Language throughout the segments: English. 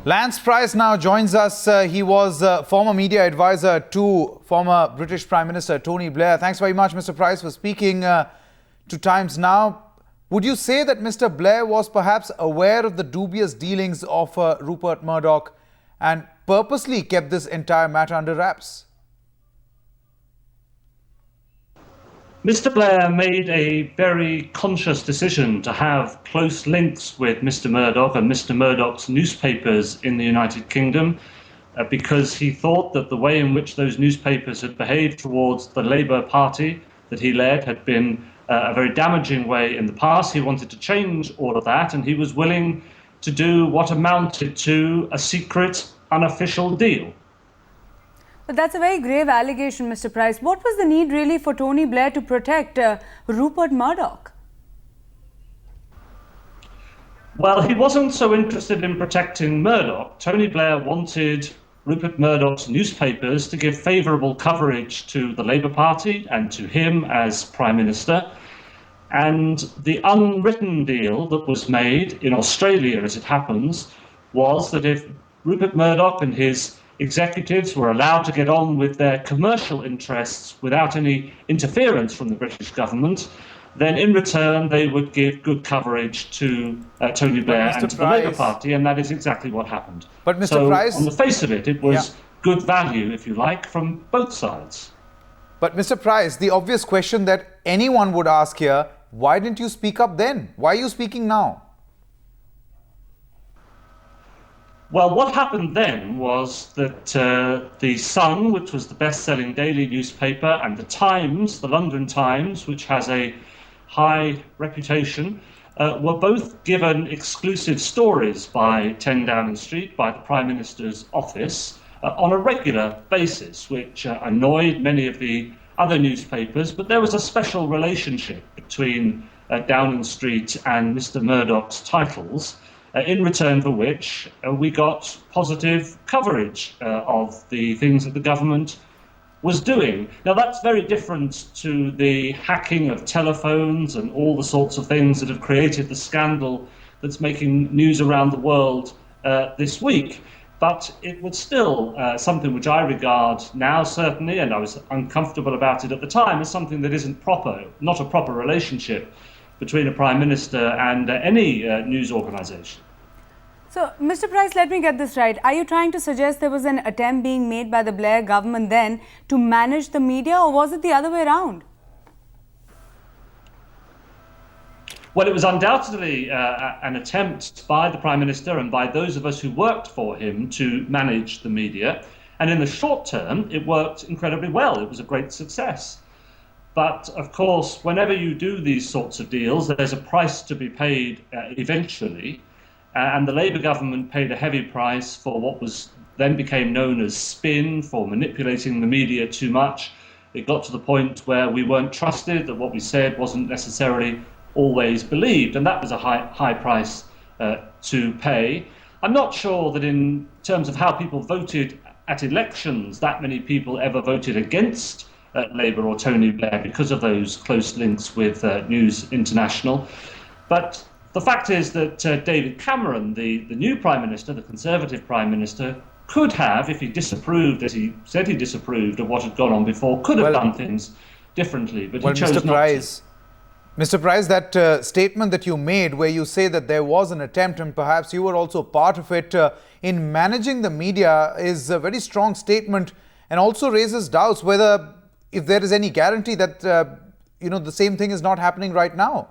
Lance Price now joins us. He was former media advisor to former British Prime Minister Tony Blair. Thanks very much, Mr. Price, for speaking to Times Now. Would you say that Mr. Blair was perhaps aware of the dubious dealings of Rupert Murdoch and purposely kept this entire matter under wraps? Mr. Blair made a very conscious decision to have close links with Mr. Murdoch and Mr. Murdoch's newspapers in the United Kingdom because he thought that the way in which those newspapers had behaved towards the Labour Party that he led had been a very damaging way in the past. He wanted to change all of that, and he was willing to do what amounted to a secret, unofficial deal. But that's a very grave allegation, Mr. Price. What was the need really for Tony Blair to protect Rupert Murdoch? Well, he wasn't so interested in protecting Murdoch. Tony Blair wanted Rupert Murdoch's newspapers to give favourable coverage to the Labour Party and to him as Prime Minister. And the unwritten deal that was made in Australia, as it happens, was that if Rupert Murdoch and his executives were allowed to get on with their commercial interests without any interference from the British government, then in return they would give good coverage to Tony Blair and to the Labour Party, and that is exactly what happened. But Mr. So, Price, on the face of it, it was good value, if you like, from both sides. But Mr. Price, the obvious question that anyone would ask here, why didn't you speak up then? Why are you speaking now? Well, what happened then was that The Sun, which was the best-selling daily newspaper, and The Times, the London Times, which has a high reputation, were both given exclusive stories by 10 Downing Street, by the Prime Minister's office, on a regular basis, which annoyed many of the other newspapers. But there was a special relationship between Downing Street and Mr. Murdoch's titles, in return for which we got positive coverage of the things that the government was doing. Now, that's very different to the hacking of telephones and all the sorts of things that have created the scandal that's making news around the world this week. But it was still something which I regard now, certainly, and I was uncomfortable about it at the time, as something that isn't proper, not a proper relationship between a Prime Minister and any news organisation. So, Mr. Price, let me get this right. Are you trying to suggest there was an attempt being made by the Blair government then to manage the media, or was it the other way around? Well, it was undoubtedly an attempt by the Prime Minister and by those of us who worked for him to manage the media. And in the short term, it worked incredibly well. It was a great success. But, of course, whenever you do these sorts of deals, there's a price to be paid eventually. And the Labour government paid a heavy price for what was then became known as spin, for manipulating the media too much. It got to the point where we weren't trusted, that what we said wasn't necessarily always believed. And that was a high price to pay. I'm not sure that in terms of how people voted at elections, that many people ever voted against Labour or Tony Blair because of those close links with News International. But the fact is that David Cameron, the new Prime Minister, the Conservative Prime Minister, could have, if he disapproved, as he said he disapproved of what had gone on before, could have done things differently, but he chose not to. Mr. Price, that statement that you made where you say that there was an attempt and perhaps you were also part of it in managing the media is a very strong statement and also raises doubts whether if there is any guarantee that the same thing is not happening right now.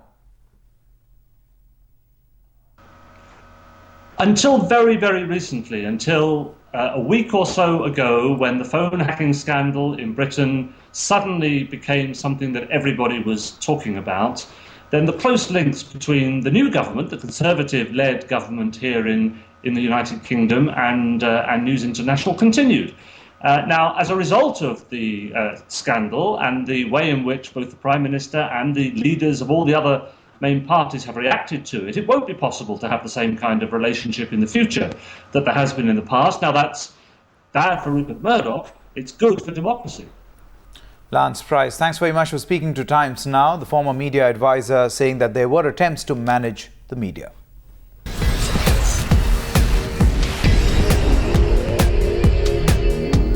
Until very, very recently, until a week or so ago, when the phone hacking scandal in Britain suddenly became something that everybody was talking about, then the close links between the new government, the Conservative-led government here in the United Kingdom, and News International continued. Now, as a result of the scandal and the way in which both the Prime Minister and the leaders of all the other main parties have reacted to it, it won't be possible to have the same kind of relationship in the future that there has been in the past. Now, that's bad for Rupert Murdoch. It's good for democracy. Lance Price, thanks very much for speaking to Times Now. The former media advisor saying that there were attempts to manage the media.